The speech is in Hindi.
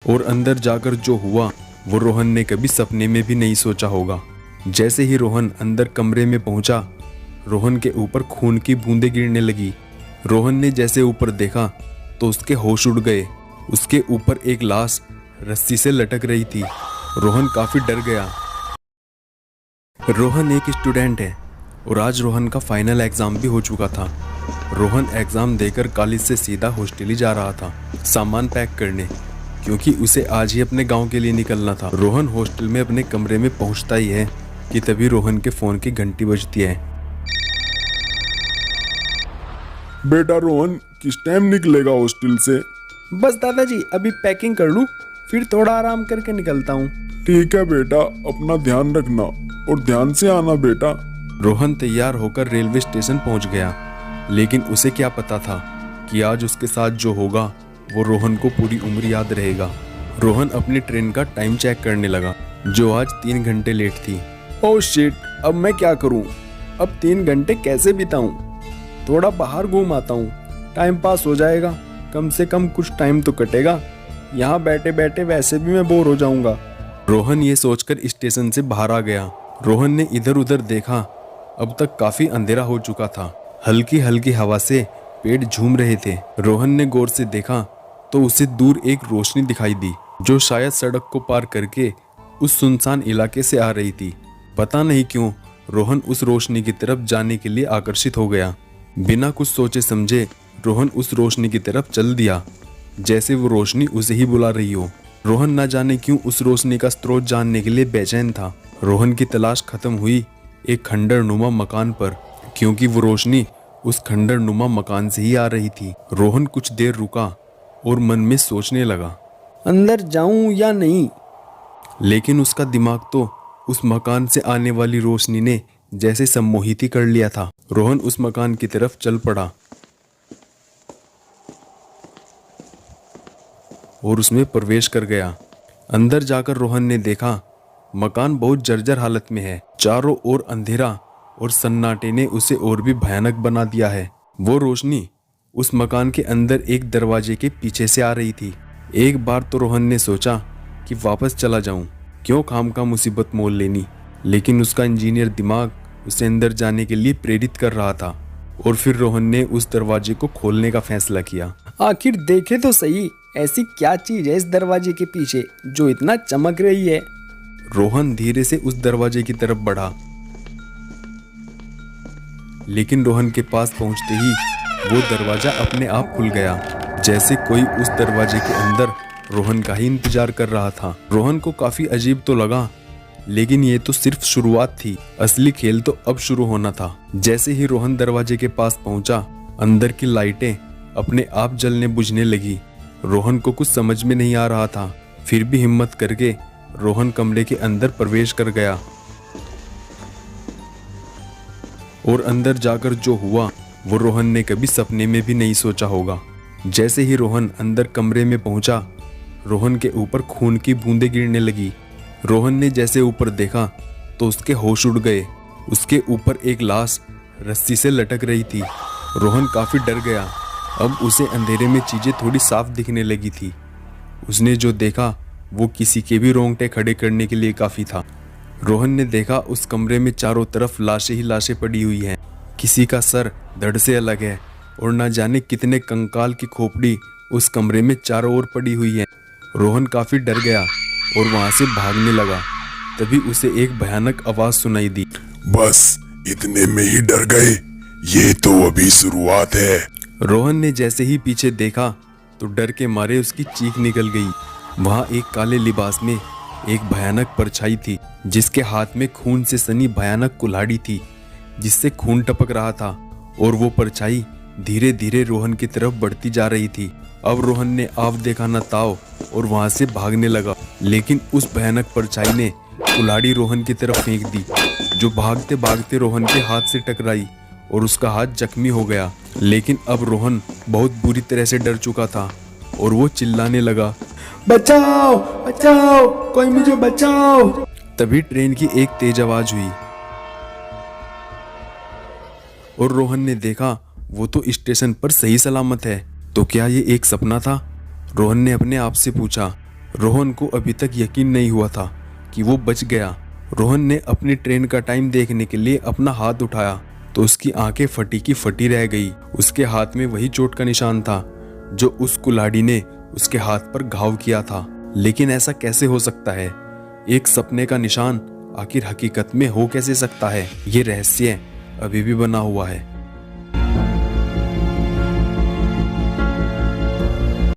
और अंदर जाकर जो हुआ वो रोहन ने कभी सपने में भी नहीं सोचा होगा। जैसे ही रोहन अंदर कमरे में पहुंचा, रोहन के ऊपर खून की बूंदें गिरने लगी। रोहन ने जैसे ऊपर देखा तो उसके होश उड़ गए। उसके ऊपर एक लाश रस्सी से लटक रही थी। रोहन काफी डर गया। रोहन एक स्टूडेंट है और आज रोहन का फाइनल एग्जाम भी हो चुका था। रोहन एग्जाम देकर कॉलेज से सीधा हॉस्टल ही जा रहा था सामान पैक करने, क्योंकि उसे आज ही अपने गांव के लिए निकलना था। रोहन हॉस्टल में अपने कमरे में पहुंचता ही है कि तभी रोहन के फोन की घंटी बजती है। बेटा रोहन, किस टाइम निकलेगा हॉस्टल से? बस दादाजी अभी पैकिंग कर लूं, फिर थोड़ा आराम करके निकलता हूँ। ठीक है बेटा, अपना ध्यान रखना और ध्यान से आना बेटा। रोहन तैयार होकर रेलवे स्टेशन पहुंच गया, लेकिन उसे क्या पता था कि आज उसके साथ जो होगा वो रोहन को पूरी उम्र याद रहेगा। रोहन अपनी ट्रेन का टाइम चेक करने लगा, जो आज 3 घंटे लेट थी। ओह शिट, अब मैं क्या करूं? अब 3 घंटे कैसे बिताऊं? थोड़ा बाहर घूम आता हूं, टाइम पास हो जाएगा, कम से कम कुछ टाइम तो कटेगा। यहाँ बैठे बैठे वैसे भी मैं बोर हो जाऊंगा। रोहन ये सोचकर स्टेशन से बाहर आ गया। रोहन ने इधर उधर देखा, अब तक काफी अंधेरा हो चुका था। हल्की हल्की हवा से पेड़ झूम रहे थे। रोहन ने गौर से देखा तो उसे दूर एक रोशनी दिखाई दी, जो शायद सड़क को पार करके उस सुनसान इलाके से आ रही थी। पता नहीं क्यों रोहन उस रोशनी की तरफ जाने के लिए आकर्षित हो गया। बिना कुछ सोचे समझे रोहन उस रोशनी की तरफ चल दिया, जैसे वो रोशनी उसे ही बुला रही हो। रोहन न जाने क्यों उस रोशनी का स्रोत जानने के लिए बेचैन था। रोहन की तलाश खत्म हुई एक खंडर नुमा मकान पर, क्योंकि वो रोशनी उस खंडर नुमा मकान से ही आ रही थी। रोहन कुछ देर रुका और मन में सोचने लगा, अंदर जाऊं या नहीं। लेकिन उसका दिमाग तो उस मकान से आने वाली रोशनी ने जैसे सम्मोहित ही कर लिया था। रोहन उस मकान की तरफ चल पड़ा और उसमें प्रवेश कर गया। अंदर जाकर रोहन ने देखा मकान बहुत जर्जर हालत में है। चारों ओर अंधेरा और सन्नाटे ने उसे और भी भयानक बना दिया है। वो रोशनी उस मकान के अंदर एक दरवाजे के पीछे से आ रही थी। एक बार तो रोहन ने सोचा कि वापस चला जाऊं, क्यों खामखा मुसीबत मोल लेनी। लेकिन उसका इंजीनियर दिमाग उसे अंदर जाने के लिए प्रेरित कर रहा था और फिर रोहन ने उस दरवाजे को खोलने का फैसला किया। आखिर देखे तो सही, ऐसी क्या चीज है इस दरवाजे के पीछे जो इतना चमक रही है। रोहन धीरे से उस दरवाजे की तरफ बढ़ा, लेकिन रोहन के पास पहुंचते ही वो दरवाजा अपने आप खुल गया, जैसे कोई उस दरवाजे के अंदर रोहन का ही इंतजार कर रहा था। रोहन को काफी अजीब तो लगा, लेकिन ये तो सिर्फ शुरुआत थी, असली खेल तो अब शुरू होना था। जैसे ही रोहन दरवाजे के पास पहुंचा, अंदर की लाइटें अपने आप जलने बुझने लगी। रोहन को कुछ समझ में नहीं आ रहा था, फिर भी हिम्मत करके रोहन कमरे के अंदर प्रवेश कर गया और अंदर जाकर जो हुआ वो रोहन ने कभी सपने में भी नहीं सोचा होगा। जैसे ही रोहन अंदर कमरे में पहुंचा, रोहन के ऊपर खून की बूंदें गिरने लगी। रोहन ने जैसे ऊपर देखा तो उसके होश उड़ गए। उसके ऊपर एक लाश रस्सी से लटक रही थी। रोहन काफी डर गया। अब उसे अंधेरे में चीजें थोड़ी साफ दिखने लगी थी। उसने जो देखा वो किसी के भी रोंगटे खड़े करने के लिए काफी था। रोहन ने देखा उस कमरे में चारों तरफ लाशें ही लाशें पड़ी हुई हैं। किसी का सर धड़ से अलग है और न जाने कितने कंकाल की खोपड़ी उस कमरे में चारों ओर पड़ी हुई है। रोहन काफी डर गया और वहां से भागने लगा। तभी उसे एक भयानक आवाज सुनाई दी। बस इतने में ही डर गए? ये तो अभी शुरुआत है। रोहन ने जैसे ही पीछे देखा तो डर के मारे उसकी चीख निकल गई। वहां एक काले लिबास में एक भयानक परछाई थी, जिसके हाथ में खून से सनी भयानक कुल्हाड़ी थी, जिससे खून टपक रहा था। और वो परछाई धीरे धीरे रोहन की तरफ बढ़ती जा रही थी। अब रोहन ने आव देखा न ताव और वहां से भागने लगा, लेकिन उस भयानक परछाई ने कुल्हाड़ी रोहन की तरफ फेंक दी, जो भागते भागते रोहन के हाथ से टकराई और उसका हाथ जख्मी हो गया। लेकिन अब रोहन बहुत बुरी तरह से डर चुका था और वो चिल्लाने लगा, बचाओ बचाओ, कोई मुझे बचाओ। तभी ट्रेन की एक तेज आवाज हुई और रोहन ने देखा वो तो स्टेशन पर सही सलामत है। तो क्या ये एक सपना था? रोहन ने अपने आप से पूछा। रोहन को अभी तक यकीन नहीं हुआ था कि वो बच गया। रोहन ने अपनी ट्रेन का टाइम देखने के लिए अपना हाथ उठाया तो उसकी आंखें फटी की फटी रह गई। उसके हाथ में वही चोट का निशान था जो उस कुल्हाड़ी ने उसके हाथ पर घाव किया था। लेकिन ऐसा कैसे हो सकता है? एक सपने का निशान आखिर हकीकत में हो कैसे सकता है? ये रहस्य अभी भी बना हुआ है।